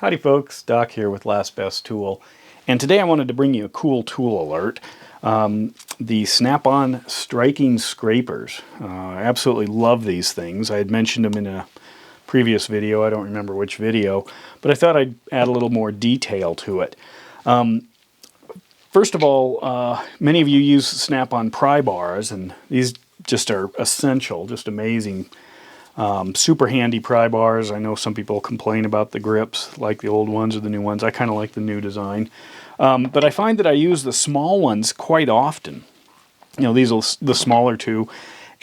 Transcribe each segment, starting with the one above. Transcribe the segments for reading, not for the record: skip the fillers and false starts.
Howdy folks, Doc here with Last Best Tool, and today I wanted to bring you a cool tool alert. The Snap-on striking scrapers. I absolutely love these things. I had mentioned them in a previous video, I don't remember which video, but I thought I'd add a little more detail to it. First of all, many of you use Snap-on Pry Bars, and these just are essential, just amazing. Super handy pry bars. I know some people complain about the grips, like the old ones or the new ones. I kind of like the new design. But I find that I use the small ones quite often. You know, these are the smaller two.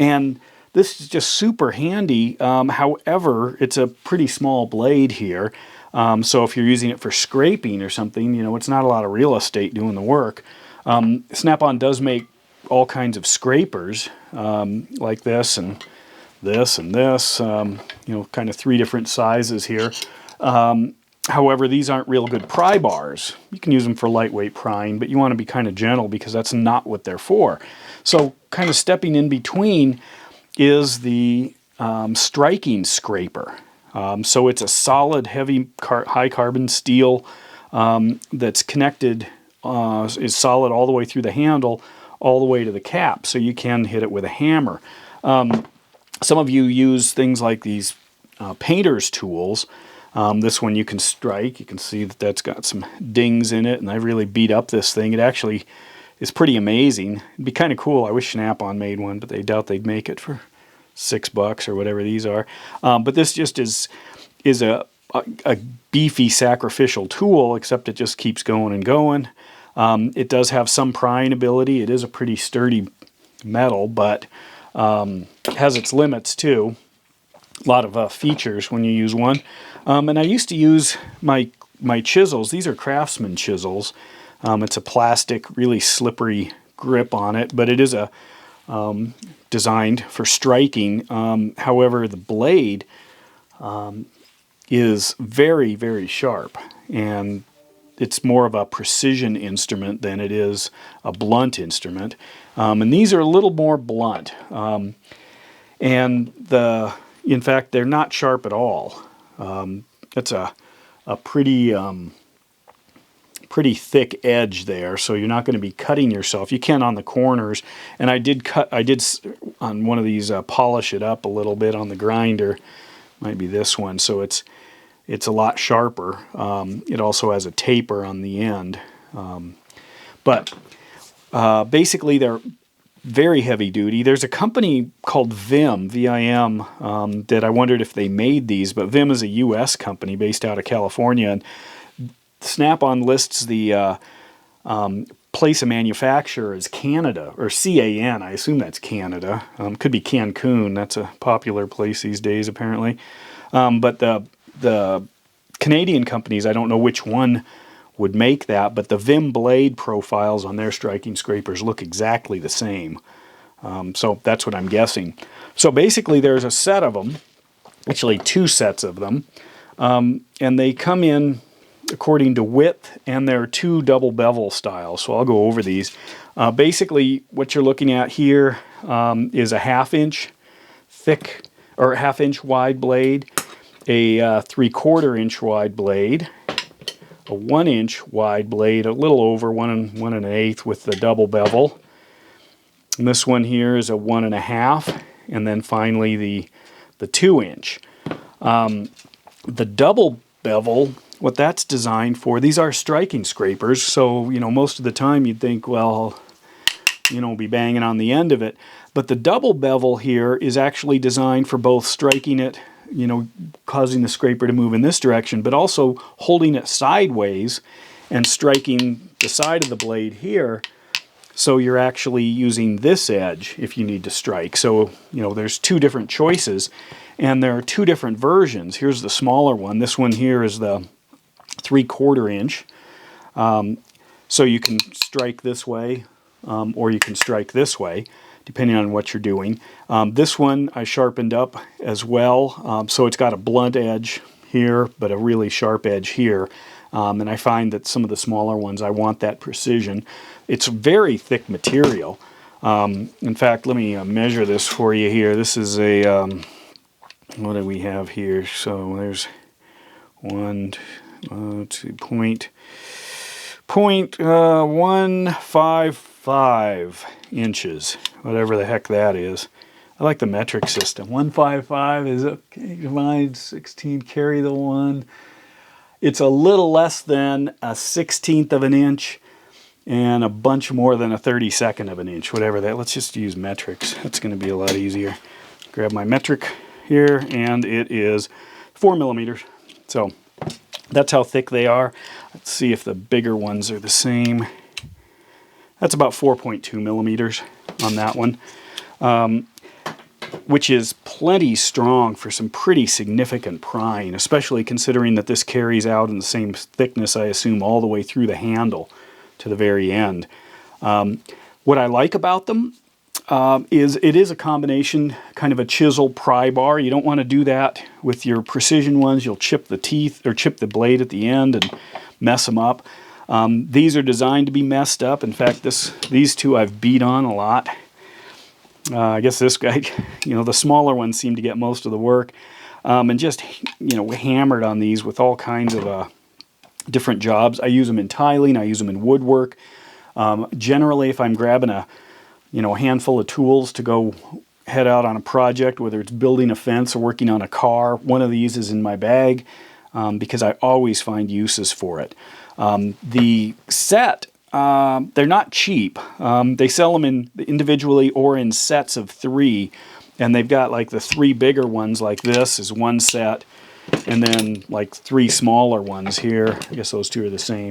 And this is just super handy. However, it's a pretty small blade here. So if you're using it for scraping or something, you know, it's not a lot of real estate doing the work. Snap-on does make all kinds of scrapers like this and this and this, you know, kind of three different sizes here. However, these aren't real good pry bars. You can use them for lightweight prying, but you want to be kind of gentle because that's not what they're for. So kind of stepping in between is the striking scraper. So it's a solid, heavy, high carbon steel that's connected, is solid all the way through the handle, all the way to the cap, so you can hit it with a hammer. Some of you use things like these painter's tools. This one you can strike. You can see that that's got some dings in it, and I really beat up this thing. It actually is pretty amazing. It'd be kind of cool. I wish Snap-on made one, but they doubt they'd make it for $6 or whatever these are. But this just is a beefy sacrificial tool, except it just keeps going and going. It does have some prying ability. It is a pretty sturdy metal, but has its limits too. A lot of features when you use one. And I used to use my chisels. These are Craftsman chisels. It's a plastic, really slippery grip on it, but it is a designed for striking. However, the blade is very, very sharp, and it's more of a precision instrument than it is a blunt instrument. And these are a little more blunt. In fact, they're not sharp at all. It's a pretty thick edge there, so you're not going to be cutting yourself. You can on the corners, and I did on one of these polish it up a little bit on the grinder. Might be this one, so it's a lot sharper. It also has a taper on the end. But basically they're very heavy duty. There's a company called Vim, V-I-M, that I wondered if they made these, but Vim is a U.S. company based out of California, and Snap-on lists the place of manufacture as Canada, or C-A-N, I assume that's Canada. Could be Cancun, that's a popular place these days apparently. But the Canadian companies, I don't know which one would make that, but the Vim blade profiles on their striking scrapers look exactly the same. So that's what I'm guessing. So basically there's a set of them, actually two sets of them, and they come in according to width, and there are two double bevel styles, so I'll go over these. Basically what you're looking at here is a 1/2 inch thick, or 1/2 inch wide blade, a 3/4 inch wide blade, a 1 inch wide blade, a little over 1 1/8 with the double bevel. And this one here is a 1 1/2, and then finally the 2 inch. The double bevel, what that's designed for, these are striking scrapers, so you know, most of the time you'd think, well, you know, be banging on the end of it. But the double bevel here is actually designed for both striking it, you know, causing the scraper to move in this direction, but also holding it sideways and striking the side of the blade here, so you're actually using this edge if you need to strike. So, you know, there's two different choices, and there are two different versions. Here's the smaller one. This one here is the 3/4 inch. So you can strike this way, or you can strike this way, depending on what you're doing. This one I sharpened up as well, so it's got a blunt edge here, but a really sharp edge here. And I find that some of the smaller ones, I want that precision. It's very thick material. In fact, let me measure this for you here. This is a, what do we have here? So there's .155 inches, whatever the heck that is. I like the metric system. 155 is okay. Divide 16, carry the 1. It's a little less than a 1/16 of an inch and a bunch more than a 32nd of an inch, whatever that. Let's just use metrics. That's going to be a lot easier. Grab my metric here, and it is 4 millimeters. So that's how thick they are. Let's see if the bigger ones are the same. That's about 4.2 millimeters on that one, which is plenty strong for some pretty significant prying, especially considering that this carries out in the same thickness, I assume, all the way through the handle to the very end. What I like about them is it is a combination, kind of a chisel pry bar. You don't want to do that with your precision ones. You'll chip the teeth or chip the blade at the end and mess them up. These are designed to be messed up. In fact, these two I've beat on a lot. I guess this guy, the smaller ones seem to get most of the work. And just, hammered on these with all kinds of different jobs. I use them in tiling. I use them in woodwork. Generally, if I'm grabbing a handful of tools to go head out on a project, whether it's building a fence or working on a car, one of these is in my bag because I always find uses for it. The set, they're not cheap. They sell them individually or in sets of 3, and they've got like the 3 bigger ones like this is one set, and then like 3 smaller ones here. I guess those 2 are the same.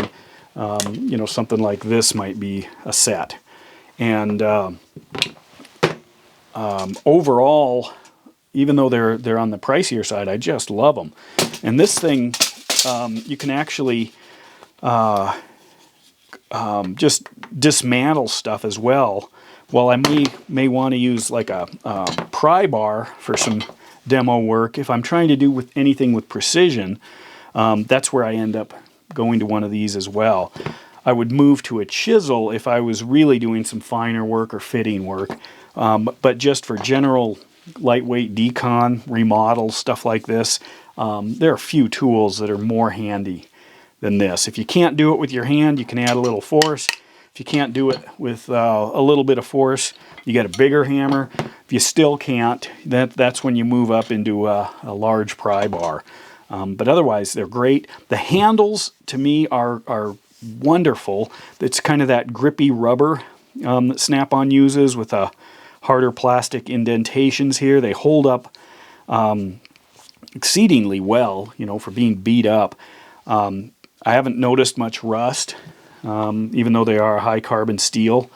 Something like this might be a set. And overall, even though they're on the pricier side, I just love them. And this thing, you can actually just dismantle stuff as well. While I may want to use like a pry bar for some demo work, if I'm trying to do anything with precision, that's where I end up going to one of these as well. I would move to a chisel if I was really doing some finer work or fitting work, but just for general lightweight decon, remodel, stuff like this, there are few tools that are more handy than this. If you can't do it with your hand, you can add a little force. If you can't do it with a little bit of force, you get a bigger hammer. If you still can't, that's when you move up into a large pry bar. But otherwise, they're great. The handles, to me, are wonderful. It's kind of that grippy rubber that Snap-on uses with a harder plastic indentations here. They hold up exceedingly well, for being beat up. I haven't noticed much rust, even though they are a high carbon steel.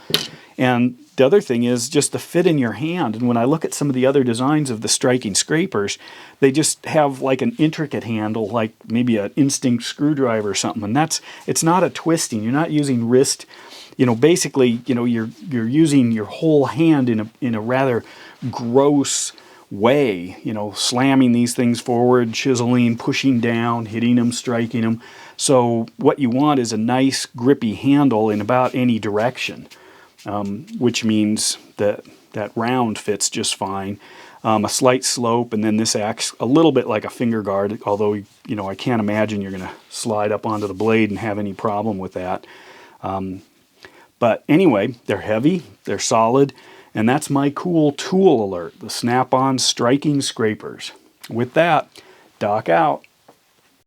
And the other thing is just the fit in your hand. And when I look at some of the other designs of the striking scrapers, they just have like an intricate handle, like maybe an instinct screwdriver or something. And it's not a twisting. You're not using wrist. Basically, you're using your whole hand in a rather gross way. Slamming these things forward, chiseling, pushing down, hitting them, striking them. So what you want is a nice grippy handle in about any direction. Which means that round fits just fine. A slight slope, and then this acts a little bit like a finger guard, although, I can't imagine you're going to slide up onto the blade and have any problem with that. But anyway, they're heavy, they're solid, and that's my cool tool alert, the Snap-on striking scrapers. With that, Doc out.